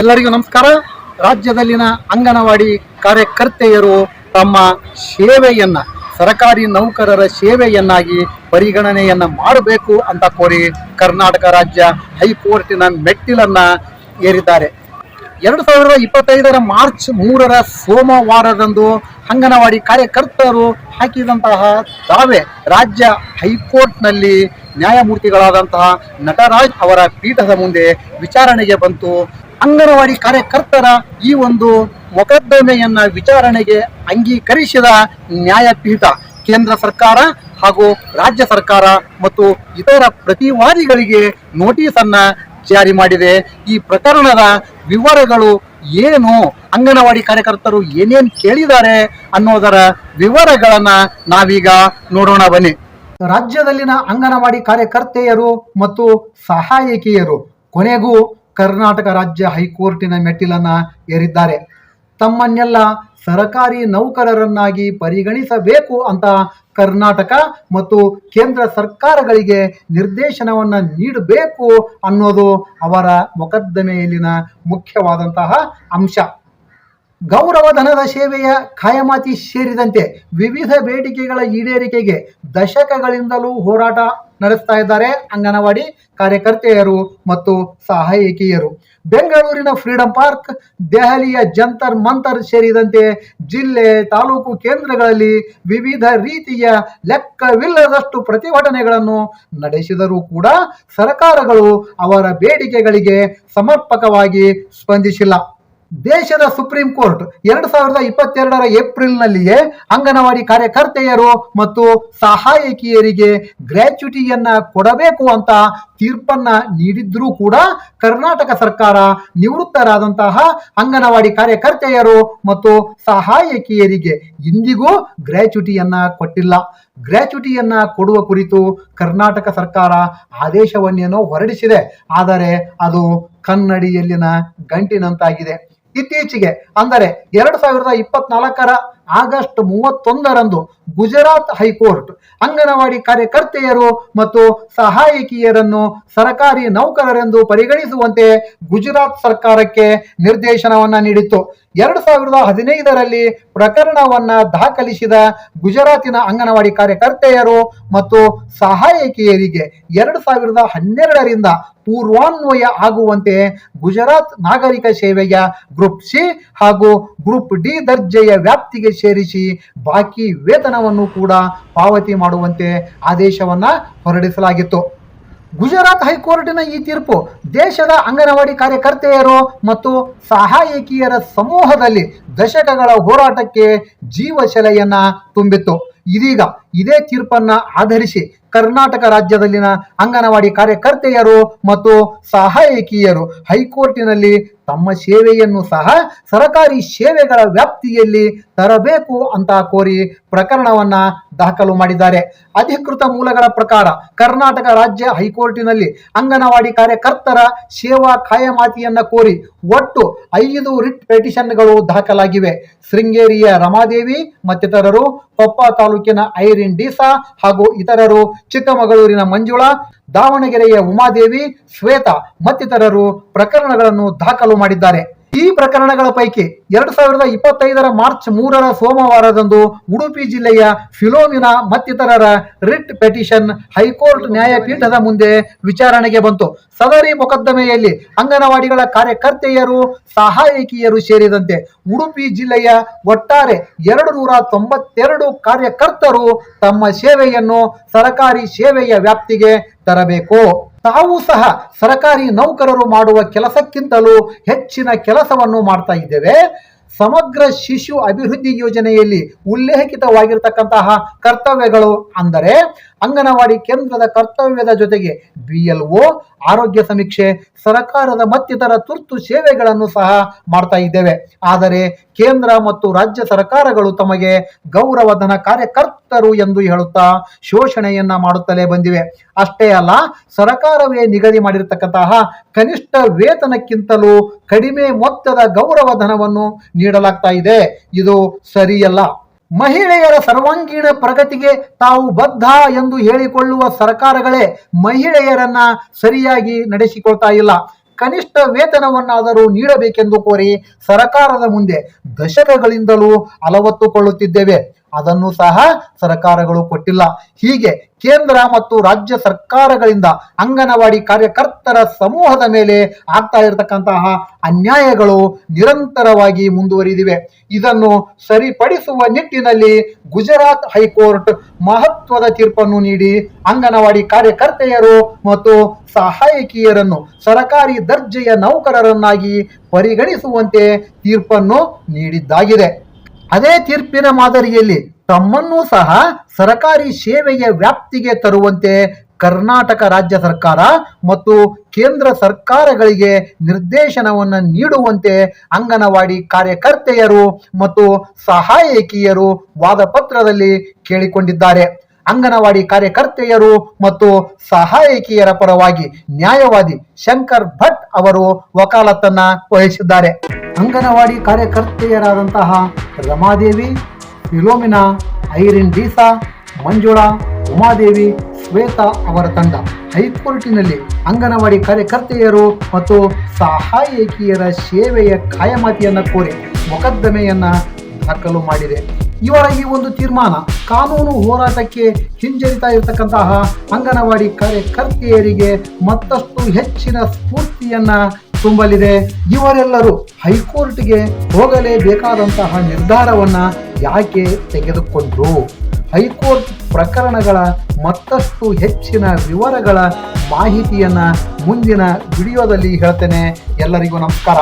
ಎಲ್ಲರಿಗೂ ನಮಸ್ಕಾರ. ರಾಜ್ಯದಲ್ಲಿನ ಅಂಗನವಾಡಿ ಕಾರ್ಯಕರ್ತೆಯರು ತಮ್ಮ ಸೇವೆಯನ್ನ ಸರ್ಕಾರಿ ನೌಕರರ ಸೇವೆಯನ್ನಾಗಿ ಪರಿಗಣನೆಯನ್ನ ಮಾಡಬೇಕು ಅಂತ ಕೋರಿ ಕರ್ನಾಟಕ ರಾಜ್ಯ ಹೈಕೋರ್ಟಿನ ಮೆಟ್ಟಿಲನ್ನ ಏರಿದ್ದಾರೆ. 2025 ಮಾರ್ಚ್ 3 ಸೋಮವಾರದಂದು ಅಂಗನವಾಡಿ ಕಾರ್ಯಕರ್ತರು ಹಾಕಿದಂತಹ ದಾವೆ ರಾಜ್ಯ ಹೈಕೋರ್ಟ್ನಲ್ಲಿ ನ್ಯಾಯಮೂರ್ತಿಗಳಾದಂತಹ ನಟರಾಜ್ ಅವರ ಪೀಠದ ಮುಂದೆ ವಿಚಾರಣೆಗೆ ಬಂತು. ಅಂಗನವಾಡಿ ಕಾರ್ಯಕರ್ತರ ಈ ಒಂದು ಮೊಕದ್ದಮೆಯನ್ನ ವಿಚಾರಣೆಗೆ ಅಂಗೀಕರಿಸಿದ ನ್ಯಾಯಪೀಠ ಕೇಂದ್ರ ಸರ್ಕಾರ ಹಾಗೂ ರಾಜ್ಯ ಸರ್ಕಾರ ಮತ್ತು ಇತರ ಪ್ರತಿವಾದಿಗಳಿಗೆ ನೋಟಿಸ್ ಅನ್ನ ಜಾರಿ ಮಾಡಿದೆ. ಈ ಪ್ರಕರಣದ ವಿವರಗಳು ಏನು, ಅಂಗನವಾಡಿ ಕಾರ್ಯಕರ್ತರು ಏನೇನು ಕೇಳಿದ್ದಾರೆ ಅನ್ನೋದರ ವಿವರಗಳನ್ನ ನಾವೀಗ ನೋಡೋಣ ಬನ್ನಿ. ರಾಜ್ಯದಲ್ಲಿನ ಅಂಗನವಾಡಿ ಕಾರ್ಯಕರ್ತೆಯರು ಮತ್ತು ಸಹಾಯಕಿಯರು ಕೊನೆಗೂ ಕರ್ನಾಟಕ ರಾಜ್ಯ ಹೈಕೋರ್ಟಿನ ಮೆಟ್ಟಿಲನ್ನ ಏರಿದ್ದಾರೆ. ತಮ್ಮನ್ನೆಲ್ಲ ಸರ್ಕಾರಿ ನೌಕರರನ್ನಾಗಿ ಪರಿಗಣಿಸಬೇಕು ಅಂತ ಕರ್ನಾಟಕ ಮತ್ತು ಕೇಂದ್ರ ಸರ್ಕಾರಗಳಿಗೆ ನಿರ್ದೇಶನವನ್ನ ನೀಡಬೇಕು ಅನ್ನೋದು ಅವರ ಮೊಕದ್ದಮೆಯಲ್ಲಿನ ಮುಖ್ಯವಾದಂತಹ ಅಂಶ. ಗೌರವಧನದ ಸೇವೆಯ ಖಾಯಮಾತಿ ಸೇರಿದಂತೆ ವಿವಿಧ ಬೇಡಿಕೆಗಳ ಈಡೇರಿಕೆಗೆ ದಶಕಗಳಿಂದಲೂ ಹೋರಾಟ ನಡೆಸ್ತಾ ಇದ್ದಾರೆ ಅಂಗನವಾಡಿ ಕಾರ್ಯಕರ್ತೆಯರು ಮತ್ತು ಸಹಾಯಕಿಯರು. ಬೆಂಗಳೂರಿನ ಫ್ರೀಡಂ ಪಾರ್ಕ್, ದೆಹಲಿಯ ಜಂತರ್ ಮಂತರ್ ಸೇರಿದಂತೆ ಜಿಲ್ಲೆ ತಾಲೂಕು ಕೇಂದ್ರಗಳಲ್ಲಿ ವಿವಿಧ ರೀತಿಯ ಲೆಕ್ಕವಿಲ್ಲದಷ್ಟು ಪ್ರತಿಭಟನೆಗಳನ್ನು ನಡೆಸಿದರೂ ಕೂಡ ಸರ್ಕಾರಗಳು ಅವರ ಬೇಡಿಕೆಗಳಿಗೆ ಸಮರ್ಪಕವಾಗಿ ಸ್ಪಂದಿಸಿಲ್ಲ. ದೇಶದ ಸುಪ್ರೀಂ ಕೋರ್ಟ್ 2022 ಏಪ್ರಿಲ್ನಲ್ಲಿಯೇ ಅಂಗನವಾಡಿ ಕಾರ್ಯಕರ್ತೆಯರು ಮತ್ತು ಸಹಾಯಕಿಯರಿಗೆ ಗ್ರ್ಯಾಚ್ಯುಟಿಯನ್ನ ಕೊಡಬೇಕು ಅಂತ ತೀರ್ಪನ್ನ ನೀಡಿದ್ರೂ ಕೂಡ ಕರ್ನಾಟಕ ಸರ್ಕಾರ ನಿವೃತ್ತರಾದಂತಹ ಅಂಗನವಾಡಿ ಕಾರ್ಯಕರ್ತೆಯರು ಮತ್ತು ಸಹಾಯಕಿಯರಿಗೆ ಇಂದಿಗೂ ಗ್ರ್ಯಾಚ್ಯುಟಿಯನ್ನ ಕೊಟ್ಟಿಲ್ಲ. ಗ್ರ್ಯಾಚ್ಯುಟಿಯನ್ನ ಕೊಡುವ ಕುರಿತು ಕರ್ನಾಟಕ ಸರ್ಕಾರ ಆದೇಶವನ್ನೇನೋ ಹೊರಡಿಸಿದೆ, ಆದರೆ ಅದು ಕನ್ನಡಿಯಲ್ಲಿನ ಗಂಟಿನಂತಾಗಿದೆ. ಇತ್ತೀಚೆಗೆ ಅಂದರೆ 2024 ಆಗಸ್ಟ್ 31ರಂದು ಗುಜರಾತ್ ಹೈಕೋರ್ಟ್ ಅಂಗನವಾಡಿ ಕಾರ್ಯಕರ್ತೆಯರು ಮತ್ತು ಸಹಾಯಕಿಯರನ್ನು ಸರ್ಕಾರಿ ನೌಕರರೆಂದು ಪರಿಗಣಿಸುವಂತೆ ಗುಜರಾತ್ ಸರ್ಕಾರಕ್ಕೆ ನಿರ್ದೇಶನವನ್ನ ನೀಡಿತ್ತು. 2015ರಲ್ಲಿ ಪ್ರಕರಣವನ್ನ ದಾಖಲಿಸಿದ ಗುಜರಾತಿನ ಅಂಗನವಾಡಿ ಕಾರ್ಯಕರ್ತೆಯರು ಮತ್ತು ಸಹಾಯಕಿಯರಿಗೆ 2012ರಿಂದ ಪೂರ್ವಾನ್ವಯ ಆಗುವಂತೆ ಗುಜರಾತ್ ನಾಗರಿಕ ಸೇವೆಯ ಗ್ರೂಪ್ ಸಿ ಹಾಗೂ ಗ್ರೂಪ್ ಡಿ ದರ್ಜೆಯ ವ್ಯಾಪ್ತಿಗೆ ಸೇರಿಸಿ ಬಾಕಿ ವೇತನವನ್ನು ಕೂಡ ಪಾವತಿ ಮಾಡುವಂತೆ ಆದೇಶವನ್ನ ಹೊರಡಿಸಲಾಗಿತ್ತು. ಗುಜರಾತ್ ಹೈಕೋರ್ಟಿನ ಈ ತೀರ್ಪು ದೇಶದ ಅಂಗನವಾಡಿ ಕಾರ್ಯಕರ್ತೆಯರು ಮತ್ತು ಸಹಾಯಕಿಯರ ಸಮೂಹದಲ್ಲಿ ದಶಕಗಳ ಹೋರಾಟಕ್ಕೆ ಜೀವಶೆಲೆಯನ್ನ ತುಂಬಿತ್ತು. ಇದೀಗ ಇದೇ ತೀರ್ಪನ್ನ ಆಧರಿಸಿ ಕರ್ನಾಟಕ ರಾಜ್ಯದಲ್ಲಿನ ಅಂಗನವಾಡಿ ಕಾರ್ಯಕರ್ತೆಯರು ಮತ್ತು ಸಹಾಯಕಿಯರು ಹೈಕೋರ್ಟಿನಲ್ಲಿ ತಮ್ಮ ಸೇವೆಯನ್ನು ಸಹ ಸರ್ಕಾರಿ ಸೇವೆಗಳ ವ್ಯಾಪ್ತಿಯಲ್ಲಿ ತರಬೇಕು ಅಂತ ಕೋರಿ ಪ್ರಕರಣವನ್ನ ದಾಖಲು ಮಾಡಿದ್ದಾರೆ. ಅಧಿಕೃತ ಮೂಲಗಳ ಪ್ರಕಾರ ಕರ್ನಾಟಕ ರಾಜ್ಯ ಹೈಕೋರ್ಟಿನಲ್ಲಿ ಅಂಗನವಾಡಿ ಕಾರ್ಯಕರ್ತರ ಸೇವಾ ಖಾಯಮಾತಿಯನ್ನ ಕೋರಿ ಒಟ್ಟು 5 ರಿಟ್ ಪಿಟಿಷನ್ಗಳು ದಾಖಲಾಗಿವೆ. ಶೃಂಗೇರಿಯ ರಮಾದೇವಿ ಮತ್ತಿತರರು, ಕೊಪ್ಪ ತಾಲೂಕಿನ ಐರಿನ್ ಡೀಸಾ ಹಾಗೂ ಇತರರು, ಚಿಕ್ಕಮಗಳೂರಿನ ಮಂಜುಳಾ, ದಾವಣಗೆರೆಯ ಉಮಾದೇವಿ, ಶ್ವೇತಾ ಮತ್ತಿತರರು ಪ್ರಕರಣಗಳನ್ನು ದಾಖಲು ಮಾಡಿದ್ದಾರೆ. ಈ ಪ್ರಕರಣಗಳ ಪೈಕಿ 2025 ಮಾರ್ಚ್ 3 ಸೋಮವಾರದಂದು ಉಡುಪಿ ಜಿಲ್ಲೆಯ ಫಿಲೋಮಿನಾ ಮತ್ತಿತರರ ರಿಟ್ ಪಿಟಿಷನ್ ಹೈಕೋರ್ಟ್ ನ್ಯಾಯಪೀಠದ ಮುಂದೆ ವಿಚಾರಣೆಗೆ ಬಂತು. ಸದರಿ ಮೊಕದ್ದಮೆಯಲ್ಲಿ ಅಂಗನವಾಡಿಗಳ ಕಾರ್ಯಕರ್ತೆಯರು, ಸಹಾಯಕಿಯರು ಸೇರಿದಂತೆ ಉಡುಪಿ ಜಿಲ್ಲೆಯ ಒಟ್ಟಾರೆ 292 ಕಾರ್ಯಕರ್ತರು ತಮ್ಮ ಸೇವೆಯನ್ನು ಸರ್ಕಾರಿ ಸೇವೆಯ ವ್ಯಾಪ್ತಿಗೆ ತರಬೇಕು. ತಾವು ಸಹ ಸರ್ಕಾರಿ ನೌಕರರು ಮಾಡುವ ಕೆಲಸಕ್ಕಿಂತಲೂ ಹೆಚ್ಚಿನ ಕೆಲಸವನ್ನು ಮಾಡ್ತಾ ಇದ್ದೇವೆ. ಸಮಗ್ರ ಶಿಶು ಅಭಿವೃದ್ಧಿ ಯೋಜನೆಯಲ್ಲಿ ಉಲ್ಲೇಖಿತವಾಗಿರ್ತಕ್ಕಂತಹ ಕರ್ತವ್ಯಗಳು ಅಂದರೆ ಅಂಗನವಾಡಿ ಕೇಂದ್ರದ ಕರ್ತವ್ಯದ ಜೊತೆಗೆ BLO, ಆರೋಗ್ಯ ಸಮೀಕ್ಷೆ, ಸರ್ಕಾರದ ಮತ್ತಿತರ ತುರ್ತು ಸೇವೆಗಳನ್ನು ಸಹ ಮಾಡ್ತಾ ಇದ್ದೇವೆ. ಆದರೆ ಕೇಂದ್ರ ಮತ್ತು ರಾಜ್ಯ ಸರ್ಕಾರಗಳು ತಮಗೆ ಗೌರವಧನ ಕಾರ್ಯಕರ್ತರು ಎಂದು ಹೇಳುತ್ತಾ ಶೋಷಣೆಯನ್ನ ಮಾಡುತ್ತಲೇ ಬಂದಿವೆ. ಅಷ್ಟೇ ಅಲ್ಲ, ಸರ್ಕಾರವೇ ನಿಗದಿ ಮಾಡಿರ್ತಕ್ಕಂತಹ ಕನಿಷ್ಠ ವೇತನಕ್ಕಿಂತಲೂ ಕಡಿಮೆ ಮೊತ್ತದ ಗೌರವಧನವನ್ನು ನೀಡಲಾಗ್ತಾ ಇದೆ. ಇದು ಸರಿಯಲ್ಲ. ಮಹಿಳೆಯರ ಸರ್ವಾಂಗೀಣ ಪ್ರಗತಿಗೆ ತಾವು ಬದ್ಧ ಎಂದು ಹೇಳಿಕೊಳ್ಳುವ ಸರ್ಕಾರಗಳೇ ಮಹಿಳೆಯರನ್ನ ಸರಿಯಾಗಿ ನಡೆಸಿಕೊಳ್ತಾ ಇಲ್ಲ. ಕನಿಷ್ಠ ವೇತನವನ್ನಾದರೂ ನೀಡಬೇಕೆಂದು ಕೋರಿ ಸರ್ಕಾರದ ಮುಂದೆ ದಶಕಗಳಿಂದಲೂ ಅಲವತ್ತುಕೊಳ್ಳುತ್ತಿದ್ದೇವೆ. ಅದನ್ನು ಸಹ ಸರ್ಕಾರಗಳು ಕೊಟ್ಟಿಲ್ಲ. ಹೀಗೆ ಕೇಂದ್ರ ಮತ್ತು ರಾಜ್ಯ ಸರ್ಕಾರಗಳಿಂದ ಅಂಗನವಾಡಿ ಕಾರ್ಯಕರ್ತರ ಸಮೂಹದ ಮೇಲೆ ಆಗ್ತಾ ಇರತಕ್ಕಂತಹ ಅನ್ಯಾಯಗಳು ನಿರಂತರವಾಗಿ ಮುಂದುವರಿದಿವೆ. ಇದನ್ನು ಸರಿಪಡಿಸುವ ನಿಟ್ಟಿನಲ್ಲಿ ಗುಜರಾತ್ ಹೈಕೋರ್ಟ್ ಮಹತ್ವದ ತೀರ್ಪನ್ನು ನೀಡಿ ಅಂಗನವಾಡಿ ಕಾರ್ಯಕರ್ತೆಯರು ಮತ್ತು ಸಹಾಯಕಿಯರನ್ನು ಸರ್ಕಾರಿ ದರ್ಜೆಯ ನೌಕರರನ್ನಾಗಿ ಪರಿಗಣಿಸುವಂತೆ ತೀರ್ಪನ್ನು ನೀಡಿದ್ದಾಗಿದೆ. ಅದೇ ತೀರ್ಪಿನ ಮಾದರಿಯಲ್ಲಿ ತಮ್ಮನ್ನೂ ಸಹ ಸರ್ಕಾರಿ ಸೇವೆಯ ವ್ಯಾಪ್ತಿಗೆ ತರುವಂತೆ ಕರ್ನಾಟಕ ರಾಜ್ಯ ಸರ್ಕಾರ ಮತ್ತು ಕೇಂದ್ರ ಸರ್ಕಾರಗಳಿಗೆ ನಿರ್ದೇಶನವನ್ನು ನೀಡುವಂತೆ ಅಂಗನವಾಡಿ ಕಾರ್ಯಕರ್ತೆಯರು ಮತ್ತು ಸಹಾಯಕಿಯರು ವಾದಪತ್ರದಲ್ಲಿ ಕೇಳಿಕೊಂಡಿದ್ದಾರೆ. ಅಂಗನವಾಡಿ ಕಾರ್ಯಕರ್ತೆಯರು ಮತ್ತು ಸಹಾಯಕಿಯರ ಪರವಾಗಿ ನ್ಯಾಯವಾದಿ ಶಂಕರ್ ಭಟ್ ಅವರು ವಕಾಲತ್ತನ್ನ ವಹಿಸಿದ್ದಾರೆ. ಅಂಗನವಾಡಿ ಕಾರ್ಯಕರ್ತೆಯರಾದಂತಹ ರಮಾದೇವಿ, ಫಿಲೋಮಿನಾ, ಐರಿನ್ ಡೀಸಾ, ಮಂಜುಳಾ, ಉಮಾದೇವಿ, ಶ್ವೇತಾ ಅವರ ತಂಡ ಹೈಕೋರ್ಟಿನಲ್ಲಿ ಅಂಗನವಾಡಿ ಕಾರ್ಯಕರ್ತೆಯರು ಮತ್ತು ಸಹಾಯಕಿಯರ ಸೇವೆಯ ಕಾಯಮಾತಿಯನ್ನು ಕೋರಿ ಮೊಕದ್ದಮೆಯನ್ನ ದಾಖಲು ಮಾಡಿದೆ. ಇವರ ಈ ಒಂದು ತೀರ್ಮಾನ ಕಾನೂನು ಹೋರಾಟಕ್ಕೆ ಹಿಂಜರಿತಾ ಇರತಕ್ಕಂತಹ ಅಂಗನವಾಡಿ ಕಾರ್ಯಕರ್ತೆಯರಿಗೆ ಮತ್ತಷ್ಟು ಹೆಚ್ಚಿನ ಸ್ಫೂರ್ತಿಯನ್ನ ತುಂಬಲಿದೆ. ಇವರೆಲ್ಲರೂ ಹೈಕೋರ್ಟ್ಗೆ ಹೋಗಲೇಬೇಕಾದಂತಹ ನಿರ್ಧಾರವನ್ನ ಯಾಕೆ ತೆಗೆದುಕೊಂಡ್ರು? ಹೈಕೋರ್ಟ್ ಪ್ರಕರಣಗಳ ಮತ್ತಷ್ಟು ಹೆಚ್ಚಿನ ವಿವರಗಳ ಮಾಹಿತಿಯನ್ನ ಮುಂದಿನ ವಿಡಿಯೋದಲ್ಲಿ ಹೇಳ್ತೇನೆ. ಎಲ್ಲರಿಗೂ ನಮಸ್ಕಾರ.